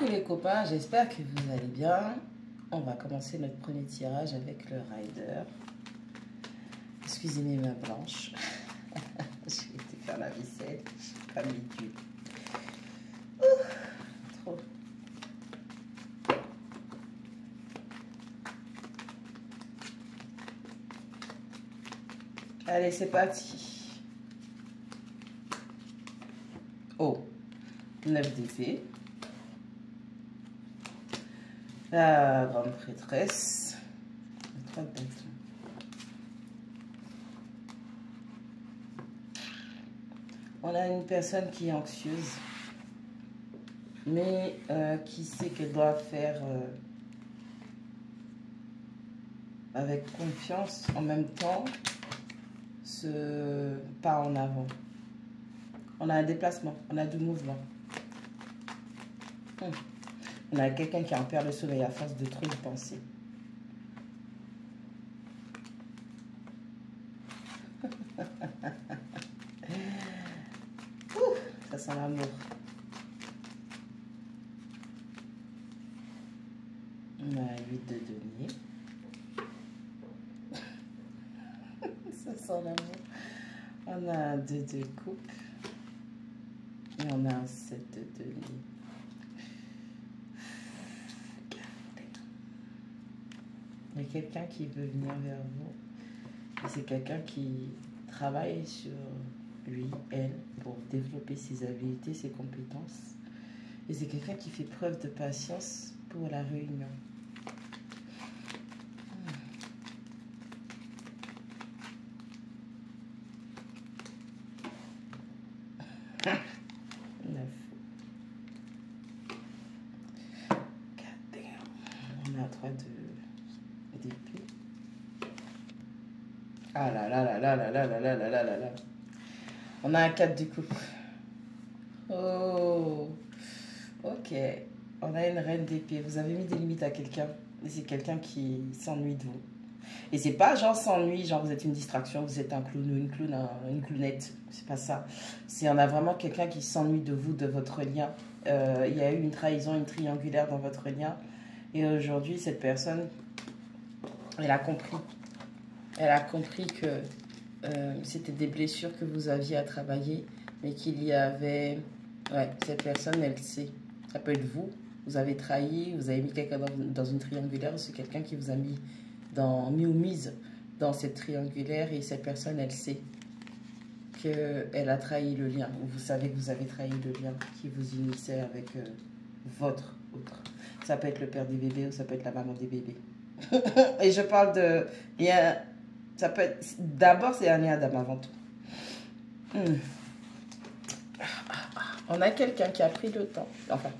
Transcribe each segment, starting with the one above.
Coucou les copains, j'espère que vous allez bien. On va commencer notre premier tirage avec le Rider. Excusez mes mains blanches. J'ai été faire la vaisselle, j'ai pas mis d'huile. Trop. Allez, c'est parti. Oh, 9 d'épée. La grande prêtresse. 3 de bâton. On a une personne qui est anxieuse, mais qui sait qu'elle doit faire avec confiance, en même temps, ce pas en avant. On a un déplacement, on a du mouvement. On a quelqu'un qui en perd le soleil à force de trop y penser. Ça sent l'amour. On a 8 de denier. Ça sent l'amour. On a un 2 de coupe. Et on a un 7 de denier. Il y a quelqu'un qui veut venir vers vous. Et c'est quelqu'un qui travaille sur lui, elle, pour développer ses habilités, ses compétences. Et c'est quelqu'un qui fait preuve de patience pour la réunion. On a 3 d'épée. Ah là là là là là là là là là là là là. On a un 4 de coupe. Oh, ok. On a une reine d'épée. Vous avez mis des limites à quelqu'un. Et c'est quelqu'un qui s'ennuie de vous. Et c'est pas genre s'ennuie, genre vous êtes une distraction, vous êtes un clown ou une clownette. C'est pas ça. C'est on a vraiment quelqu'un qui s'ennuie de vous, de votre lien. Il y a eu une trahison, une triangulaire dans votre lien. Et aujourd'hui, cette personne, elle a compris. Elle a compris que c'était des blessures que vous aviez à travailler, mais qu'il y avait... Ouais, cette personne, elle sait. Ça peut être vous. Vous avez trahi, vous avez mis quelqu'un dans une triangulaire, c'est quelqu'un qui vous a mis ou mise dans cette triangulaire, et cette personne, elle sait qu'elle a trahi le lien, ou vous savez que vous avez trahi le lien qui vous unissait avec votre autre. Ça peut être le père des bébés ou ça peut être la maman des bébés. Et je parle de lien, ça peut être, d'abord c'est un lien d'âme avant tout. On a quelqu'un qui a pris le temps, enfin,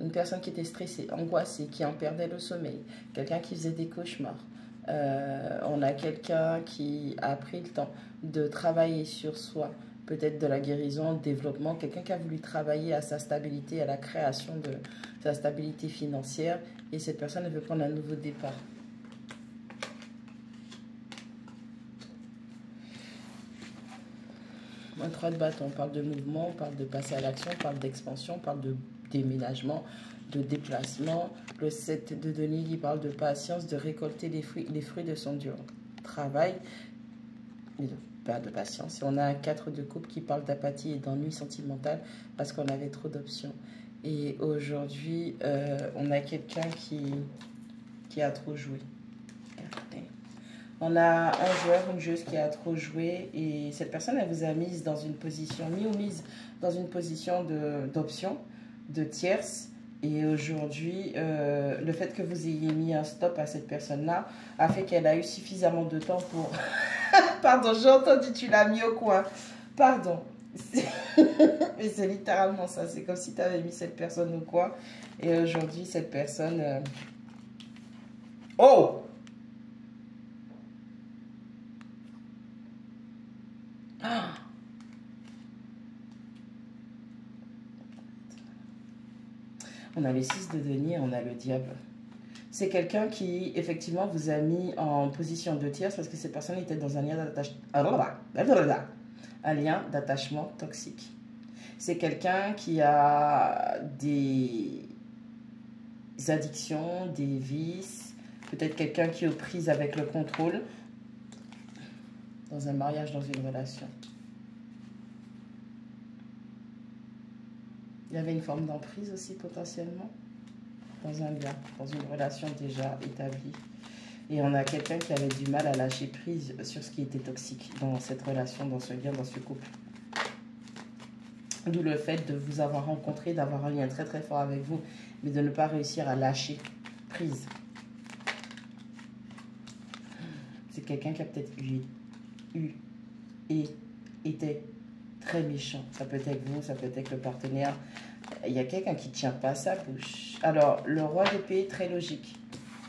une personne qui était stressée, angoissée, qui en perdait le sommeil, quelqu'un qui faisait des cauchemars. On a quelqu'un qui a pris le temps de travailler sur soi, peut-être de la guérison, développement, quelqu'un qui a voulu travailler à sa stabilité, à la création de sa stabilité financière, et cette personne elle veut prendre un nouveau départ. Un 3 de bâton, on parle de mouvement, on parle de passer à l'action, on parle d'expansion, on parle de déménagement, de déplacement. Le 7 de denier qui parle de patience, de récolter les fruits de son dur travail, pas de patience. Et on a un 4 de coupe qui parle d'apathie et d'ennui sentimental parce qu'on avait trop d'options. Et aujourd'hui, on a quelqu'un qui a trop joué. On a un joueur, une joueuse qui a trop joué, et cette personne, elle vous a mise dans une position, dans une position d'option, de tierce. Et aujourd'hui, le fait que vous ayez mis un stop à cette personne-là a fait qu'elle a eu suffisamment de temps pour... Pardon, j'ai entendu, tu l'as mis au coin. Pardon. Mais c'est littéralement ça. C'est comme si tu avais mis cette personne au coin. Et aujourd'hui, cette personne... Oh! Ah! On a les 6 de denier, on a le diable. C'est quelqu'un qui, effectivement, vous a mis en position de tierce parce que cette personne était dans un lien d'attachement toxique. C'est quelqu'un qui a des addictions, des vices, peut-être quelqu'un qui est aux prises avec le contrôle, dans un mariage, dans une relation. Il y avait une forme d'emprise aussi potentiellement, dans un lien, dans une relation déjà établie. Et on a quelqu'un qui avait du mal à lâcher prise sur ce qui était toxique dans cette relation, dans ce lien, dans ce couple. D'où le fait de vous avoir rencontré, d'avoir un lien très très fort avec vous, mais de ne pas réussir à lâcher prise. C'est quelqu'un qui a peut-être était très méchant. Ça peut être vous, ça peut être le partenaire. Il y a quelqu'un qui ne tient pas sa bouche. Alors, le roi d'épée est très logique,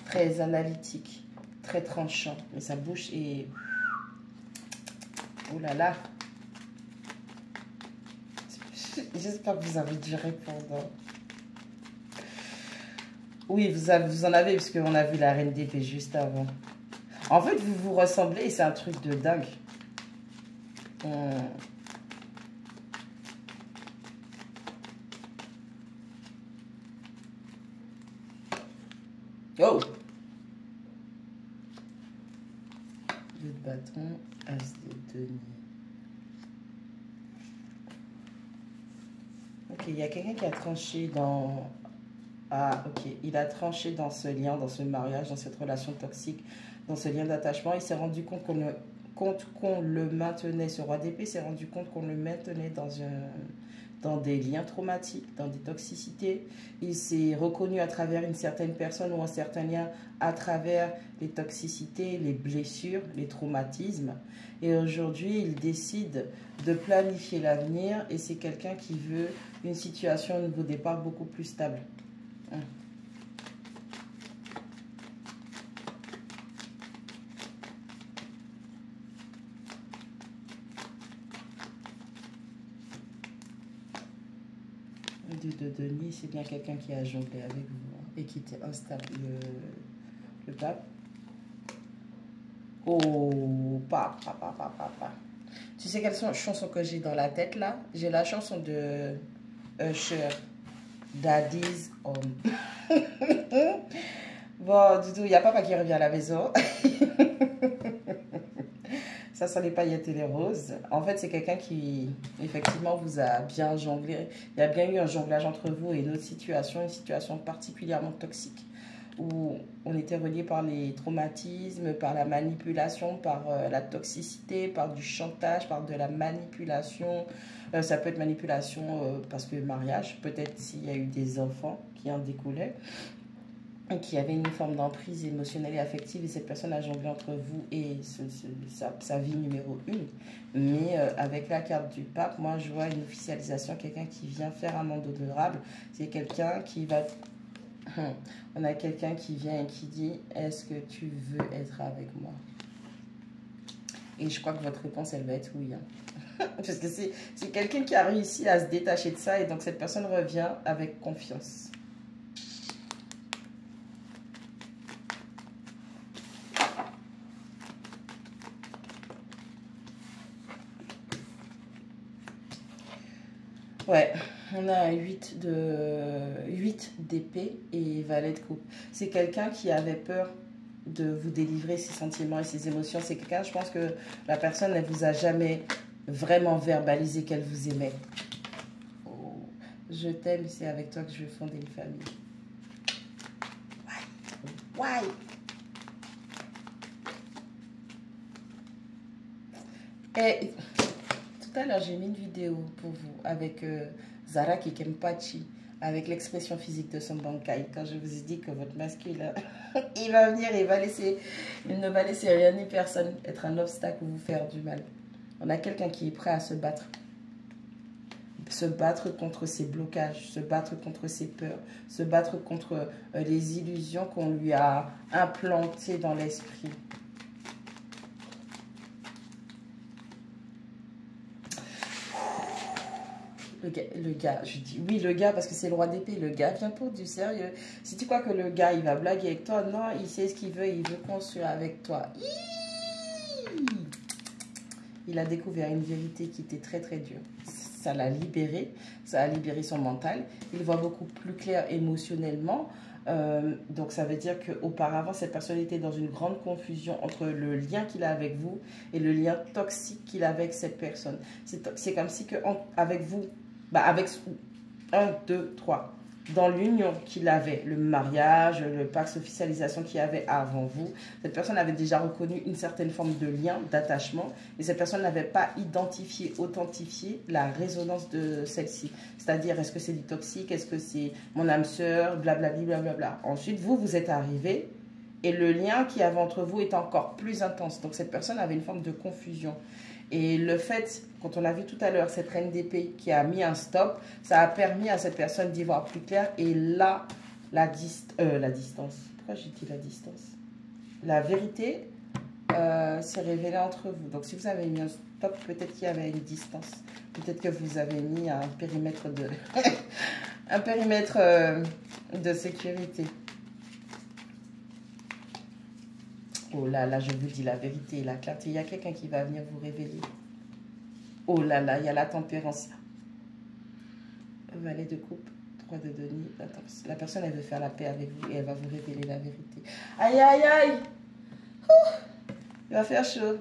très analytique, très tranchant. Mais sa bouche est... Oh là là. J'espère que vous avez dû répondre. Oui, vous en avez, puisqu'on a vu la reine d'épée juste avant. En fait, vous vous ressemblez et c'est un truc de dingue. Oh! Deux de bâton, as de denier. Ok, il y a quelqu'un qui a tranché dans... Ah, ok. Il a tranché dans ce lien, dans ce mariage, dans cette relation toxique, dans ce lien d'attachement. Il s'est rendu compte qu'on le maintenait, ce roi d'épée s'est rendu compte qu'on le maintenait dans des liens traumatiques, dans des toxicités. Il s'est reconnu à travers une certaine personne ou un certain lien à travers les toxicités, les blessures, les traumatismes. Et aujourd'hui, il décide de planifier l'avenir et c'est quelqu'un qui veut une situation au niveau départ beaucoup plus stable. De Denis, c'est bien quelqu'un qui a jonglé avec vous et qui était instable. Le pape. Oh, papa. Tu sais quelle chanson que j'ai dans la tête là? J'ai la chanson de Usher, Daddy's Home. Bon, du tout, il y a papa qui revient à la maison. Ça sent les paillettes et les roses. En fait, c'est quelqu'un qui, effectivement, vous a bien jonglé. Il y a bien eu un jonglage entre vous et une situation particulièrement toxique, où on était relié par les traumatismes, par la manipulation, par la toxicité, par du chantage, par de la manipulation. Ça peut être manipulation parce que mariage, peut-être s'il y a eu des enfants qui en découlaient, qui avait une forme d'emprise émotionnelle et affective, et cette personne a jonglé entre vous et sa vie numéro 1. Mais avec la carte du pape, moi je vois une officialisation, quelqu'un qui vient faire un monde honorable. C'est quelqu'un qui va... On a quelqu'un qui vient et qui dit, est-ce que tu veux être avec moi? Et je crois que votre réponse, elle va être oui. Parce que c'est quelqu'un qui a réussi à se détacher de ça, et donc cette personne revient avec confiance. Ouais, on a 8 d'épée et valet de coupe. C'est quelqu'un qui avait peur de vous délivrer ses sentiments et ses émotions. C'est quelqu'un, je pense que la personne ne vous a jamais vraiment verbalisé qu'elle vous aimait. Oh, je t'aime, c'est avec toi que je veux fonder une famille. Ouais. Et tout à l'heure, j'ai mis une vidéo pour vous avec Zara Kikempachi, avec l'expression physique de son bankai. Quand je vous ai dit que votre masculin, il va venir et il ne va laisser rien ni personne être un obstacle ou vous faire du mal. On a quelqu'un qui est prêt à se battre contre ses blocages, se battre contre ses peurs, se battre contre les illusions qu'on lui a implantées dans l'esprit. Le gars, je dis oui, le gars, parce que c'est le roi d'épée. Le gars vient pour du sérieux. Si tu crois que le gars, il va blaguer avec toi, non, il sait ce qu'il veut construire avec toi. Il a découvert une vérité qui était très très dure. ça l'a libéré, ça a libéré son mental. Il voit beaucoup plus clair émotionnellement. Donc ça veut dire qu'auparavant, cette personne était dans une grande confusion entre le lien qu'il a avec vous et le lien toxique qu'il a avec cette personne. C'est comme si avec vous, avec 1, 2, 3, dans l'union qu'il avait, le mariage, le pacte officialisation qu'il y avait avant vous, cette personne avait déjà reconnu une certaine forme de lien, d'attachement, et cette personne n'avait pas identifié, authentifié la résonance de celle-ci. C'est-à-dire, est-ce que c'est du toxique, est-ce que c'est mon âme sœur, blablabla, blablabla. Ensuite, vous êtes arrivé, et le lien qu'il y avait entre vous est encore plus intense. Donc, cette personne avait une forme de confusion. Et le fait, quand on a vu tout à l'heure cette reine d'épée qui a mis un stop, ça a permis à cette personne d'y voir plus clair. Et là, la distance. Pourquoi j'ai dit la distance? La vérité s'est révélée entre vous. Donc, si vous avez mis un stop, peut-être qu'il y avait une distance. Peut-être que vous avez mis un périmètre de, un périmètre de sécurité. Oh là là, je vous dis la vérité, la clarté. Il y a quelqu'un qui va venir vous révéler. Oh là là, il y a la tempérance. Valet de coupe, 3 de denier. La personne, elle veut faire la paix avec vous et elle va vous révéler la vérité. Aïe, aïe, aïe. Il va faire chaud.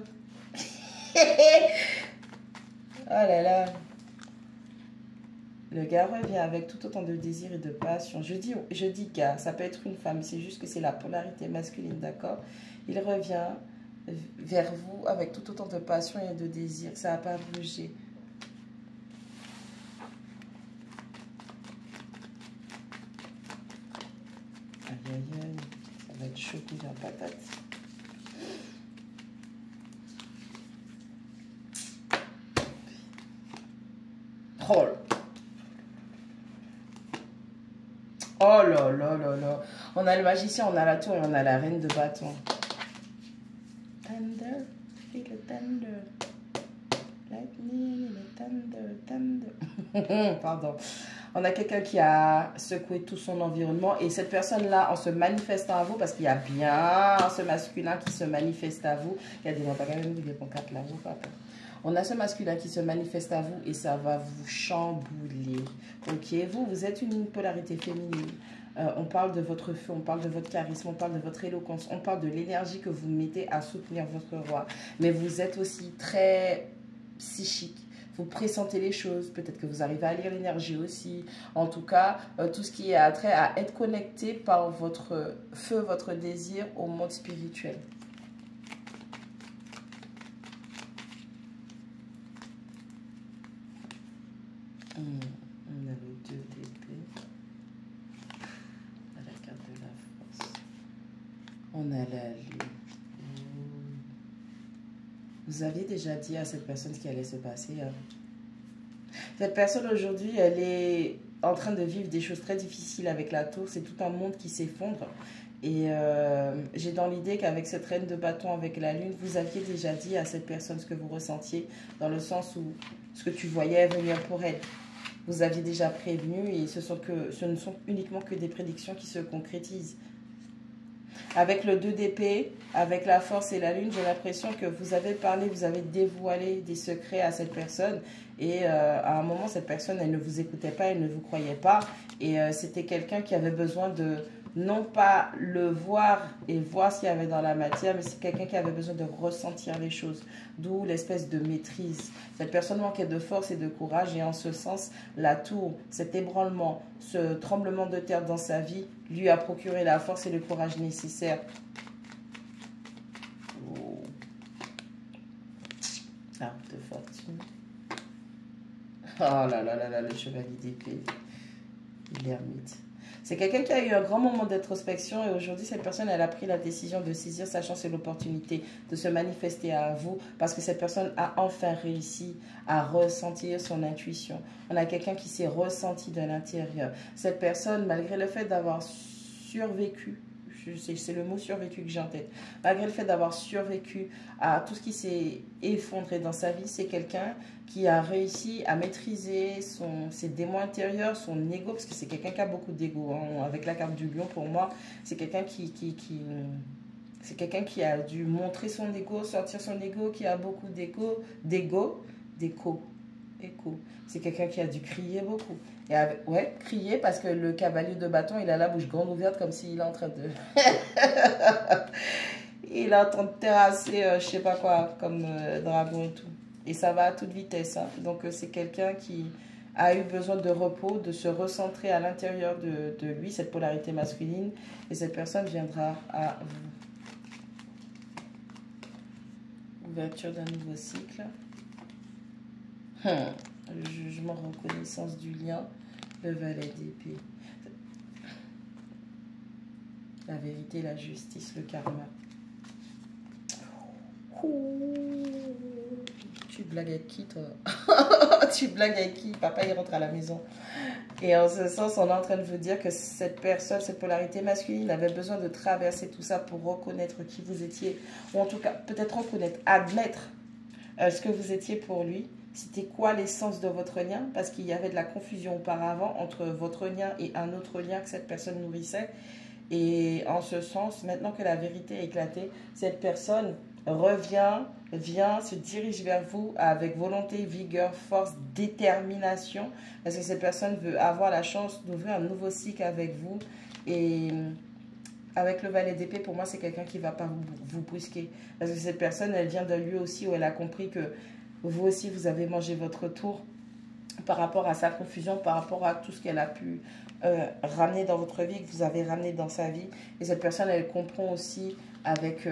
Oh là là. Le gars revient avec tout autant de désir et de passion. Je dis gars, ça peut être une femme, c'est juste que c'est la polarité masculine, d'accord? Il revient vers vous avec tout autant de passion et de désir. Ça n'a pas bougé. Aïe, aïe, aïe. Ça va être chaud couille en patate. Oh là là là là. On a le magicien, on a la tour et on a la reine de bâton. Thunder, feel the thunder. Lightning, the thunder, thunder. Pardon. On a quelqu'un qui a secoué tout son environnement et cette personne-là, en se manifestant à vous, parce qu'il y a bien ce masculin qui se manifeste à vous. Il y a des gens qui ont des pancartes là, vous pas. On a ce masculin qui se manifeste à vous et ça va vous chambouler. Ok, vous êtes une polarité féminine. On parle de votre feu, on parle de votre charisme, on parle de votre éloquence, on parle de l'énergie que vous mettez à soutenir votre roi. Mais vous êtes aussi très psychique. Vous pressentez les choses, peut-être que vous arrivez à lire l'énergie aussi. En tout cas, tout ce qui est attrait à être connecté par votre feu, votre désir au monde spirituel. On a le 2 d'épée. On a la carte de la force. On a la lune. Vous aviez déjà dit à cette personne ce qui allait se passer. Hein. Cette personne aujourd'hui, elle est en train de vivre des choses très difficiles avec la tour. C'est tout un monde qui s'effondre. Et j'ai dans l'idée qu'avec cette reine de bâton, avec la lune, vous aviez déjà dit à cette personne ce que vous ressentiez, dans le sens où ce que tu voyais venir pour elle. Vous aviez déjà prévenu et ce ne sont uniquement que des prédictions qui se concrétisent. Avec le 2 d'épée, avec la force et la lune, j'ai l'impression que vous avez parlé, vous avez dévoilé des secrets à cette personne. Et à un moment, cette personne, elle ne vous écoutait pas, elle ne vous croyait pas. Et c'était quelqu'un qui avait besoin de, non pas le voir et voir ce qu'il y avait dans la matière, mais c'est quelqu'un qui avait besoin de ressentir les choses. D'où l'espèce de maîtrise. Cette personne manquait de force et de courage. Et en ce sens, la tour, cet ébranlement, ce tremblement de terre dans sa vie, lui a procuré la force et le courage nécessaires. Oh. Arbre de fortune. Oh là là là là, le chevalier d'épée. L'ermite. C'est quelqu'un qui a eu un grand moment d'introspection et aujourd'hui, cette personne, elle a pris la décision de saisir sa chance et l'opportunité de se manifester à vous parce que cette personne a enfin réussi à ressentir son intuition. On a quelqu'un qui s'est ressenti de l'intérieur. Cette personne, malgré le fait d'avoir survécu, c'est le mot survécu que j'ai en tête, malgré le fait d'avoir survécu à tout ce qui s'est effondré dans sa vie, c'est quelqu'un qui a réussi à maîtriser ses démons intérieurs, son ego, parce que c'est quelqu'un qui a beaucoup d'ego. Hein. Avec la carte du lion, pour moi, c'est quelqu'un c'est quelqu'un qui a dû montrer son ego, sortir son ego, qui a beaucoup d'écho, écho. C'est quelqu'un qui a dû crier beaucoup. Ouais, crier parce que le cavalier de bâton, il a la bouche grande ouverte comme s'il est en train de... il est en train de terrasser, je sais pas quoi, comme dragon et tout. Et ça va à toute vitesse. Hein. Donc, c'est quelqu'un qui a eu besoin de repos, de se recentrer à l'intérieur de lui, cette polarité masculine. Et cette personne viendra à vous. Ouverture d'un nouveau cycle. Jugement, reconnaissance du lien. Le valet d'épée. La vérité, la justice, le karma. Tu blagues avec qui, toi? Tu blagues avec qui? Papa, il rentre à la maison. Et en ce sens, on est en train de vous dire que cette personne, cette polarité masculine avait besoin de traverser tout ça pour reconnaître qui vous étiez. Ou en tout cas, peut-être reconnaître, admettre ce que vous étiez pour lui. C'était quoi l'essence de votre lien? Parce qu'il y avait de la confusion auparavant entre votre lien et un autre lien que cette personne nourrissait. Et en ce sens, maintenant que la vérité est éclatée, cette personne revient, vient, se dirige vers vous avec volonté, vigueur, force, détermination. Parce que cette personne veut avoir la chance d'ouvrir un nouveau cycle avec vous. Et avec le valet d'épée, pour moi, c'est quelqu'un qui ne va pas vous brusquer. Parce que cette personne, elle vient de lui aussi où elle a compris que vous aussi, vous avez mangé votre tour par rapport à sa confusion, par rapport à tout ce qu'elle a pu ramener dans votre vie, que vous avez ramené dans sa vie. Et cette personne, elle comprend aussi avec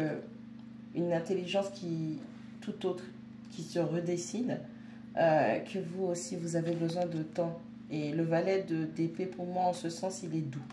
une intelligence qui tout autre, qui se redessine, que vous aussi, vous avez besoin de temps. Et le valet d'épée, pour moi, en ce sens, il est doux.